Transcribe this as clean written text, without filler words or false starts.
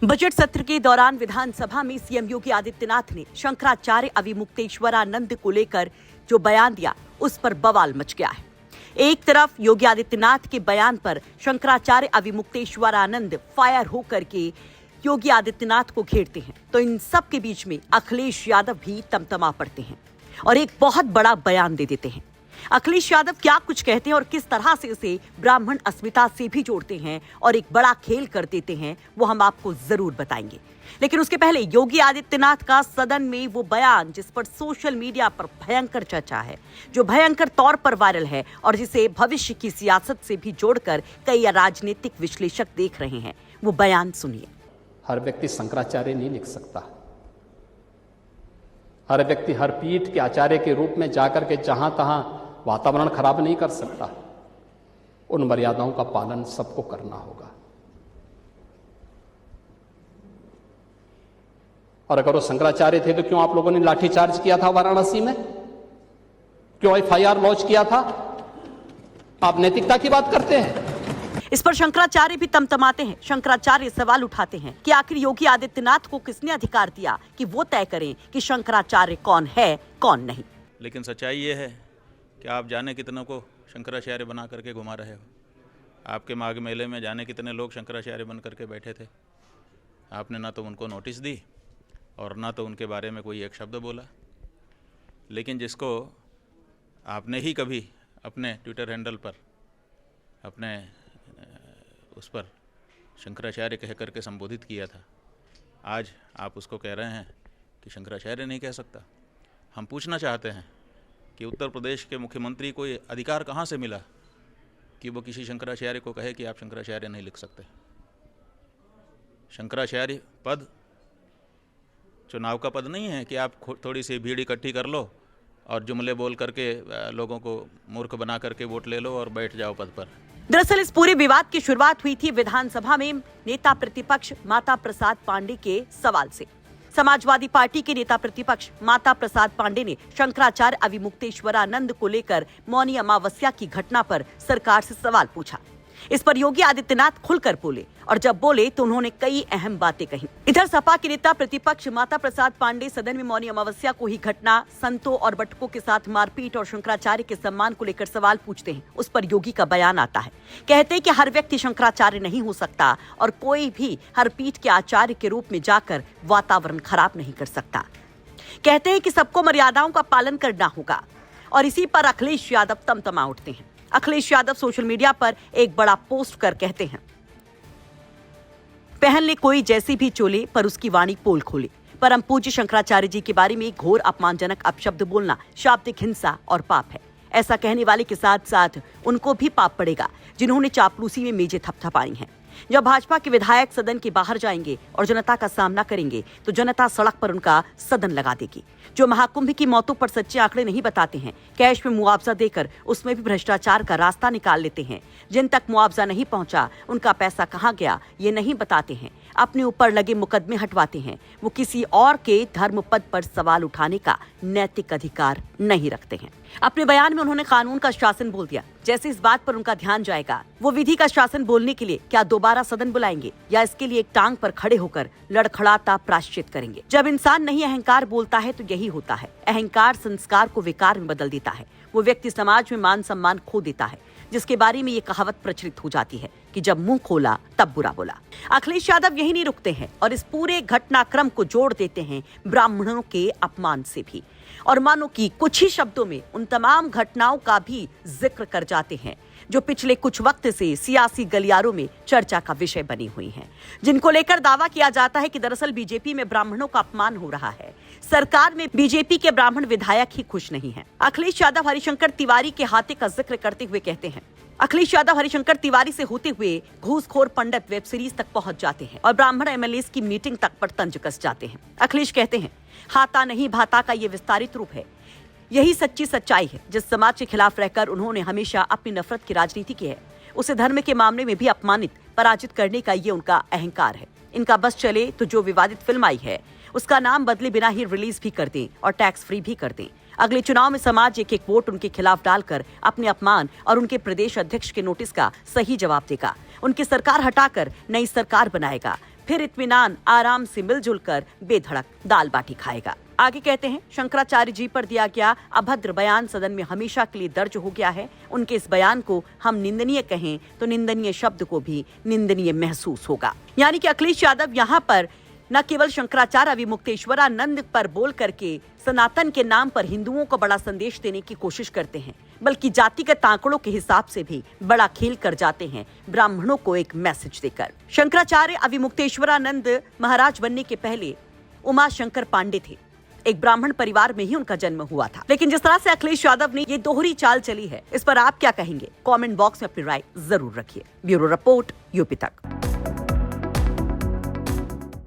Budget सत्र के दौरान विधानसभा में सीएम योगी आदित्यनाथ ने शंकराचार्य अविमुक्तेश्वरानंद को लेकर जो बयान दिया उस पर बवाल मच गया है। एक तरफ योगी आदित्यनाथ के बयान पर शंकराचार्य अविमुक्तेश्वरानंद फायर होकर के योगी आदित्यनाथ को घेरते हैं, तो इन सब के बीच में अखिलेश यादव भी तमतमा पड़ते हैं और एक बहुत बड़ा बयान दे देते हैं। अखिलेश यादव क्या कुछ कहते हैं और किस तरह से इसे ब्राह्मण अस्मिता से भी जोड़ते हैं और एक बड़ा खेल कर देते हैं, वो हम आपको जरूर बताएंगे। लेकिन उसके पहले योगी आदित्यनाथ का सदन में वो बयान जिस पर सोशल मीडिया पर भयंकर चर्चा है, जो भयंकर तौर पर वायरल है और जिसे भविष्य की सियासत से भी जोड़कर कई राजनीतिक विश्लेषक देख रहे हैं, वो बयान सुनिए। हर व्यक्ति शंकराचार्य नहीं लिख सकता। हर व्यक्ति हर पीठ के आचार्य के रूप में जाकर के जहां तहां वातावरण खराब नहीं कर सकता। उन मर्यादाओं का पालन सबको करना होगा। और अगर वो शंकराचार्य थे तो क्यों आप लोगों ने लाठीचार्ज किया था वाराणसी में? क्यों एफआईआर लॉन्च किया था? आप नैतिकता की बात करते हैं। इस पर शंकराचार्य भी तमतमाते हैं। शंकराचार्य सवाल उठाते हैं कि आखिर योगी आदित्यनाथ को किसने अधिकार दिया कि वो तय करें कि शंकराचार्य कौन है कौन नहीं। लेकिन सच्चाई ये है कि आप जाने कितनों को शंकराचार्य बना करके घुमा रहे हो। आपके माघ मेले में जाने कितने लोग शंकराचार्य बन करके बैठे थे। आपने ना तो उनको नोटिस दी और ना तो उनके बारे में कोई एक शब्द बोला। लेकिन जिसको आपने ही कभी अपने ट्विटर हैंडल पर अपने उस पर शंकराचार्य कह करके संबोधित किया था, आज आप उसको कह रहे हैं कि शंकराचार्य नहीं कह सकता। हम पूछना चाहते हैं कि उत्तर प्रदेश के मुख्यमंत्री को ये अधिकार कहाँ से मिला कि वो किसी शंकराचार्य को कहे कि आप शंकराचार्य नहीं लिख सकते। शंकराचार्य पद चुनाव का पद नहीं है कि आप थोड़ी सी भीड़ इकट्ठी कर लो और जुमले बोल करके लोगों को मूर्ख बना करके वोट ले लो और बैठ जाओ पद पर। दरअसल इस पूरे विवाद की शुरुआत हुई थी विधानसभा में नेता प्रतिपक्ष माता प्रसाद पांडे के सवाल से। समाजवादी पार्टी के नेता प्रतिपक्ष माता प्रसाद पांडे ने शंकराचार्य अविमुक्तेश्वरानंद को लेकर मौनी अमावस्या की घटना पर सरकार से सवाल पूछा। इस पर योगी आदित्यनाथ खुलकर बोले और जब बोले तो उन्होंने कई अहम बातें कही। इधर सपा के नेता प्रतिपक्ष माता प्रसाद पांडे सदन में मौनी अमावस्या को ही घटना, संतों और बटुकों के साथ मारपीट और शंकराचार्य के सम्मान को लेकर सवाल पूछते हैं। उस पर योगी का बयान आता है। कहते हैं कि हर व्यक्ति शंकराचार्य नहीं हो सकता और कोई भी हर पीठ के आचार्य के रूप में जाकर वातावरण खराब नहीं कर सकता। कहते हैं कि सबको मर्यादाओं का पालन करना होगा और इसी पर अखिलेश यादव तमतमा उठते हैं। अखिलेश यादव सोशल मीडिया पर एक बड़ा पोस्ट कर कहते हैं, पहन ले कोई जैसी भी चोले पर उसकी वाणी पोल खोले। परम पूज्य शंकराचार्य जी के बारे में घोर अपमानजनक अपशब्द बोलना शाब्दिक हिंसा और पाप है। ऐसा कहने वाले के साथ साथ उनको भी पाप पड़ेगा जिन्होंने चापलूसी में मेजें थपथपाई हैं। जब भाजपा के विधायक सदन के बाहर जाएंगे और जनता का सामना करेंगे तो जनता सड़क पर उनका सदन लगा देगी। जो महाकुंभ की मौतों पर सच्चे आंकड़े नहीं बताते हैं, कैश में मुआवजा देकर उसमें भी भ्रष्टाचार का रास्ता निकाल लेते हैं, जिन तक मुआवजा नहीं पहुंचा उनका पैसा कहां गया ये नहीं बताते हैं, अपने ऊपर लगे मुकदमे हटवाते हैं, वो किसी और के धर्म पद पर सवाल उठाने का नैतिक अधिकार नहीं रखते हैं। अपने बयान में उन्होंने कानून का शासन बोल दिया। जैसे इस बात पर उनका ध्यान जाएगा, वो विधि का शासन बोलने के लिए क्या दोबारा सदन बुलाएंगे या इसके लिए एक टांग पर खड़े होकर लड़खड़ाता प्रायश्चित करेंगे। जब इंसान नहीं अहंकार बोलता है तो यही होता है। अहंकार संस्कार को विकार में बदल देता है। वो व्यक्ति समाज में मान सम्मान खो देता है, जिसके बारे में ये कहावत प्रचलित हो जाती है कि जब मुंह खोला तब बुरा बोला। अखिलेश यादव यही नहीं रुकते हैं और इस पूरे घटनाक्रम को जोड़ देते हैं ब्राह्मणों के अपमान से भी, और मानो कि कुछ ही शब्दों में उन तमाम घटनाओं का भी जिक्र कर जाते हैं जो पिछले कुछ वक्त से सियासी गलियारों में चर्चा का विषय बनी हुई हैं, जिनको लेकर दावा किया जाता है कि दरअसल बीजेपी में ब्राह्मणों का अपमान हो रहा है। सरकार में बीजेपी के ब्राह्मण विधायक ही खुश नहीं हैं। अखिलेश यादव हरिशंकर तिवारी के हाथे का जिक्र करते हुए कहते हैं, अखिलेश यादव हरिशंकर तिवारी से होते हुए घूसखोर पंडित वेब सीरीज तक पहुंच जाते हैं और ब्राह्मण एमएलए की मीटिंग तक पर तंज कस जाते हैं। अखिलेश कहते हैं, हाथा नहीं भाता का ये विस्तारित रूप है। यही सच्ची सच्चाई है। जिस समाज के खिलाफ रहकर उन्होंने हमेशा अपनी नफरत की राजनीति की है, उसे धर्म के मामले में भी अपमानित पराजित करने का ये उनका अहंकार है। इनका बस चले तो जो विवादित फिल्म आई है उसका नाम बदले बिना ही रिलीज भी कर दें और टैक्स फ्री भी कर दें। अगले चुनाव में समाज एक एक वोट उनके खिलाफ डालकर अपने अपमान और उनके प्रदेश अध्यक्ष के नोटिस का सही जवाब देगा। उनकी सरकार हटाकर नई सरकार बनाएगा। फिर इत्मीनान आराम से मिलजुल कर बेधड़क दाल बाटी खाएगा। आगे कहते हैं, शंकराचार्य जी पर दिया गया अभद्र बयान सदन में हमेशा के लिए दर्ज हो गया है। उनके इस बयान को हम निंदनीय कहें तो निंदनीय शब्द को भी निंदनीय महसूस होगा। यानी कि अखिलेश यादव यहाँ पर न केवल शंकराचार्य अविमुक्तेश्वरानंद पर बोल करके सनातन के नाम पर हिंदुओं को बड़ा संदेश देने की कोशिश करते हैं, बल्कि जातिगत आंकड़ों के हिसाब से भी बड़ा खेल कर जाते हैं, ब्राह्मणों को एक मैसेज देकर। शंकराचार्य अविमुक्तेश्वरानंद महाराज बनने के पहले उमा शंकर पांडे थे। एक ब्राह्मण परिवार में ही उनका जन्म हुआ था। लेकिन जिस तरह से अखिलेश यादव ने ये दोहरी चाल चली है, इस पर आप क्या कहेंगे? कमेंट बॉक्स में अपनी राय जरूर रखिए। ब्यूरो रिपोर्ट, यूपी तक।